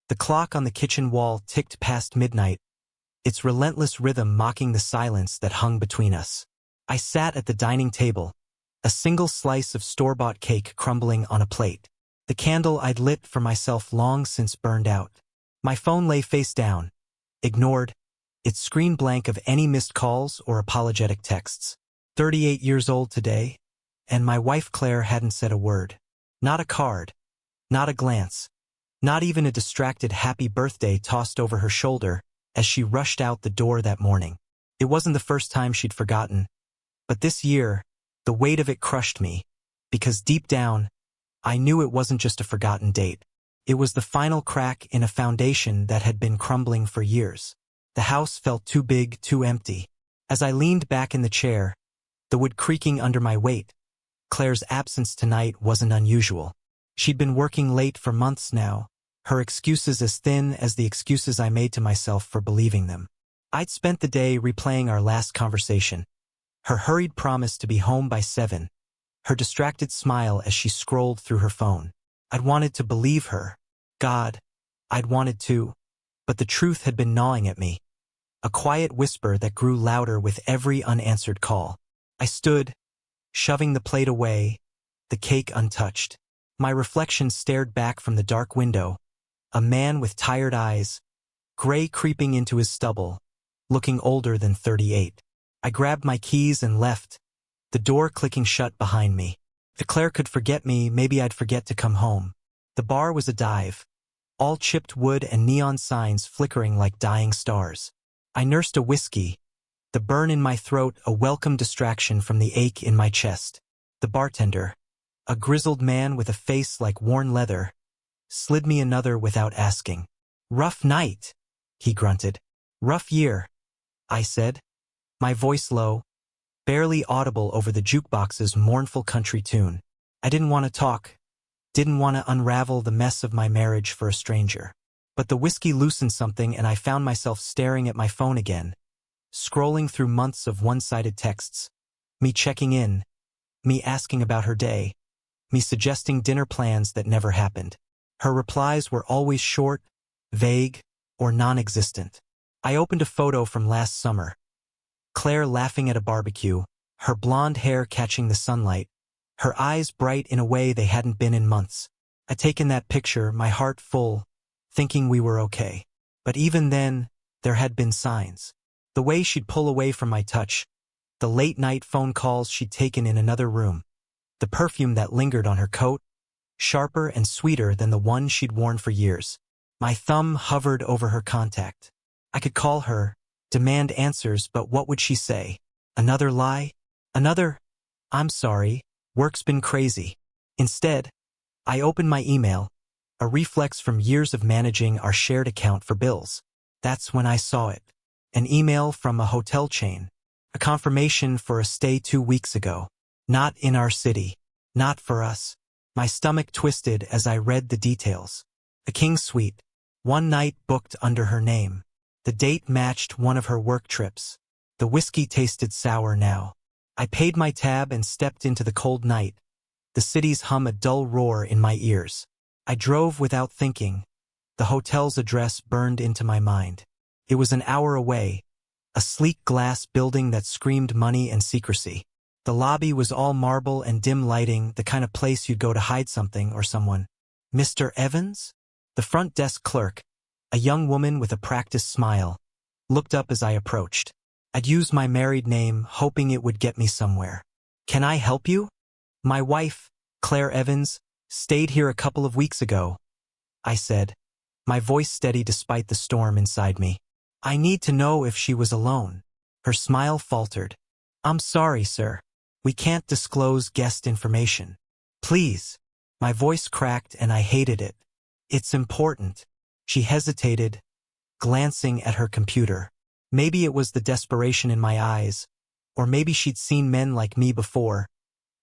The clock on the kitchen wall ticked past midnight, its relentless rhythm mocking the silence that hung between us. I sat at the dining table, a single slice of store-bought cake crumbling on a plate. The candle I'd lit for myself long since burned out. My phone lay face down, ignored, its screen blank of any missed calls or apologetic texts. 38 years old today, and my wife Claire hadn't said a word. Not a card, not a glance, not even a distracted happy birthday tossed over her shoulder as she rushed out the door that morning. It wasn't the first time she'd forgotten, but this year, the weight of it crushed me, because deep down, I knew it wasn't just a forgotten date. It was the final crack in a foundation that had been crumbling for years. The house felt too big, too empty. As I leaned back in the chair, the wood creaking under my weight, Claire's absence tonight wasn't unusual. She'd been working late for months now, her excuses as thin as the excuses I made to myself for believing them. I'd spent the day replaying our last conversation, her hurried promise to be home by 7, her distracted smile as she scrolled through her phone. I'd wanted to believe her. God, I'd wanted to, but the truth had been gnawing at me, a quiet whisper that grew louder with every unanswered call. I stood, shoving the plate away, the cake untouched. My reflection stared back from the dark window, a man with tired eyes, gray creeping into his stubble, looking older than 38. I grabbed my keys and left, the door clicking shut behind me. If Claire could forget me, maybe I'd forget to come home. The bar was a dive, all chipped wood and neon signs flickering like dying stars. I nursed a whiskey, the burn in my throat a welcome distraction from the ache in my chest. The bartender, a grizzled man with a face like worn leather, slid me another without asking. "Rough night," he grunted. "Rough year," I said, my voice low, barely audible over the jukebox's mournful country tune. I didn't want to talk, didn't want to unravel the mess of my marriage for a stranger. But the whiskey loosened something and I found myself staring at my phone again, scrolling through months of one-sided texts, me checking in, me asking about her day, me suggesting dinner plans that never happened. Her replies were always short, vague, or non-existent. I opened a photo from last summer. Claire laughing at a barbecue, her blonde hair catching the sunlight, her eyes bright in a way they hadn't been in months. I'd taken that picture, my heart full, thinking we were okay. But even then, there had been signs. The way she'd pull away from my touch, the late-night phone calls she'd taken in another room, the perfume that lingered on her coat, sharper and sweeter than the one she'd worn for years. My thumb hovered over her contact. I could call her, demand answers, but what would she say? Another lie? Another, "I'm sorry, work's been crazy." Instead, I opened my email, a reflex from years of managing our shared account for bills. That's when I saw it. An email from a hotel chain, a confirmation for a stay 2 weeks ago. Not in our city, not for us. My stomach twisted as I read the details. A king suite, one night booked under her name. The date matched one of her work trips. The whiskey tasted sour now. I paid my tab and stepped into the cold night, the city's hum a dull roar in my ears. I drove without thinking. The hotel's address burned into my mind. It was an hour away, a sleek glass building that screamed money and secrecy. The lobby was all marble and dim lighting, the kind of place you'd go to hide something or someone. "Mr. Evans?" The front desk clerk, a young woman with a practiced smile, looked up as I approached. I'd used my married name, hoping it would get me somewhere. "Can I help you?" "My wife, Claire Evans, stayed here a couple of weeks ago," I said, my voice steady despite the storm inside me. "I need to know if she was alone." Her smile faltered. "I'm sorry, sir. We can't disclose guest information." "Please." My voice cracked and I hated it. "It's important." She hesitated, glancing at her computer. Maybe it was the desperation in my eyes, or maybe she'd seen men like me before,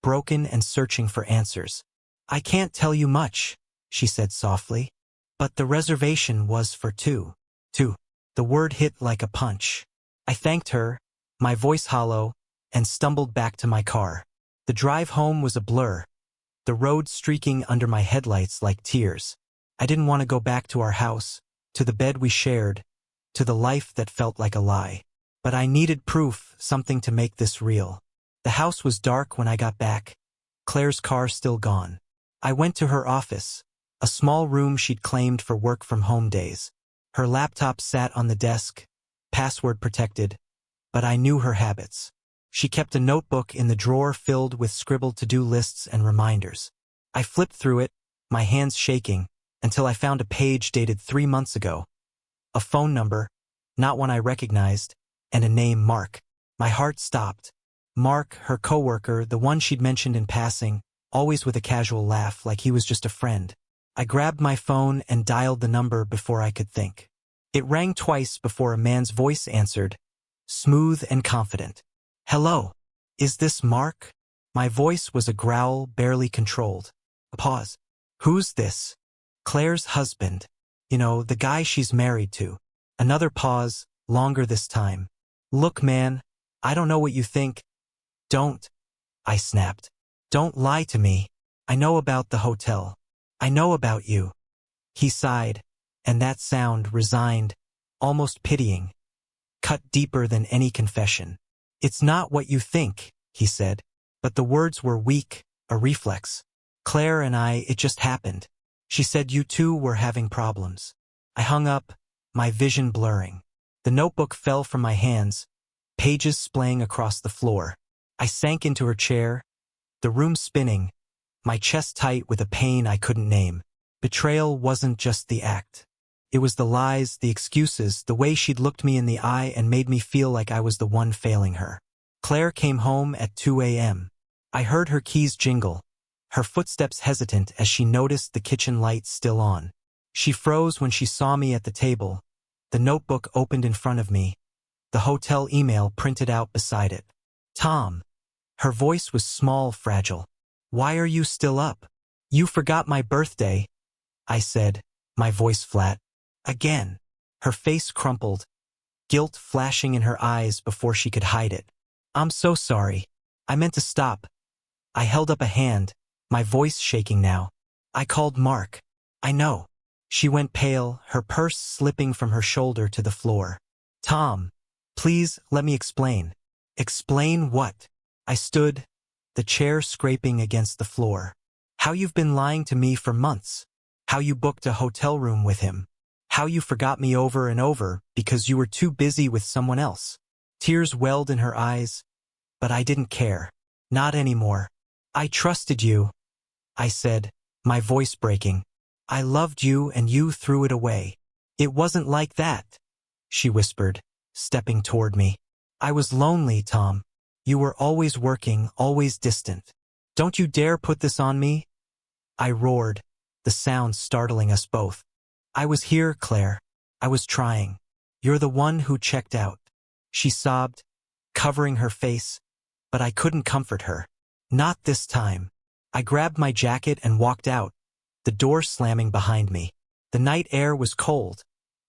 broken and searching for answers. "I can't tell you much," she said softly, "but the reservation was for two." Two. The word hit like a punch. I thanked her, my voice hollow, and stumbled back to my car. The drive home was a blur, the road streaking under my headlights like tears. I didn't want to go back to our house, to the bed we shared, to the life that felt like a lie. But I needed proof, something to make this real. The house was dark when I got back, Claire's car still gone. I went to her office, a small room she'd claimed for work-from-home days. Her laptop sat on the desk, password protected, but I knew her habits. She kept a notebook in the drawer filled with scribbled to-do lists and reminders. I flipped through it, my hands shaking, until I found a page dated 3 months ago. A phone number, not one I recognized, and a name, Mark. My heart stopped. Mark, her coworker, the one she'd mentioned in passing, always with a casual laugh like he was just a friend. I grabbed my phone and dialed the number before I could think. It rang twice before a man's voice answered, smooth and confident. Hello, is this Mark? My voice was a growl barely controlled. A pause. Who's this? Claire's husband. You know, the guy she's married to. Another pause, longer this time. Look, man, I don't know what you think. Don't, I snapped. Don't lie to me. I know about the hotel. I know about you. He sighed, and that sound, resigned, almost pitying, cut deeper than any confession. It's not what you think, he said, but the words were weak, a reflex. Claire and I, it just happened. She said you two were having problems. I hung up, my vision blurring. The notebook fell from my hands, pages splaying across the floor. I sank into her chair, the room spinning, my chest tight with a pain I couldn't name. Betrayal wasn't just the act. It was the lies, the excuses, the way she'd looked me in the eye and made me feel like I was the one failing her. Claire came home at 2 a.m. I heard her keys jingle, her footsteps hesitant as she noticed the kitchen lights still on. She froze when she saw me at the table, the notebook opened in front of me, the hotel email printed out beside it. Tom. Her voice was small, fragile. Why are you still up? You forgot my birthday, I said, my voice flat. Again. Her face crumpled, guilt flashing in her eyes before she could hide it. I'm so sorry. I meant to stop. I held up a hand, my voice shaking now. I called Mark. I know. She went pale, her purse slipping from her shoulder to the floor. Tom, please let me explain. Explain what? I stood, the chair scraping against the floor. How you've been lying to me for months. How you booked a hotel room with him. How you forgot me over and over because you were too busy with someone else. Tears welled in her eyes, but I didn't care. Not anymore. I trusted you, I said, my voice breaking. I loved you and you threw it away. It wasn't like that, she whispered, stepping toward me. I was lonely, Tom. You were always working, always distant. Don't you dare put this on me. I roared, the sound startling us both. I was here, Claire. I was trying. You're the one who checked out. She sobbed, covering her face, but I couldn't comfort her. Not this time. I grabbed my jacket and walked out, the door slamming behind me. The night air was cold,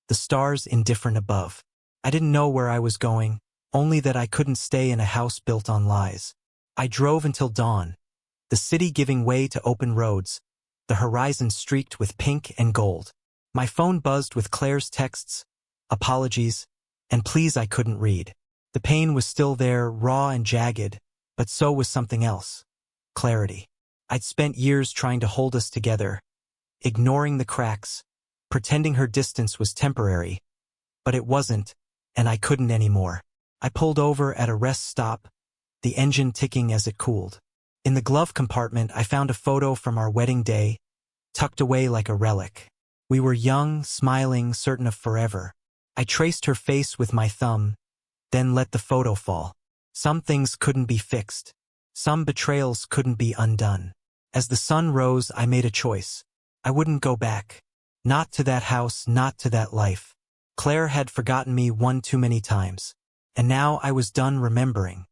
the stars indifferent above. I didn't know where I was going, only that I couldn't stay in a house built on lies. I drove until dawn, the city giving way to open roads, the horizon streaked with pink and gold. My phone buzzed with Claire's texts, apologies, and pleas I couldn't read. The pain was still there, raw and jagged, but so was something else. Clarity. I'd spent years trying to hold us together, ignoring the cracks, pretending her distance was temporary. But it wasn't, and I couldn't anymore. I pulled over at a rest stop, the engine ticking as it cooled. In the glove compartment, I found a photo from our wedding day, tucked away like a relic. We were young, smiling, certain of forever. I traced her face with my thumb, then let the photo fall. Some things couldn't be fixed. Some betrayals couldn't be undone. As the sun rose, I made a choice. I wouldn't go back. Not to that house, not to that life. Claire had forgotten me one too many times. And now I was done remembering.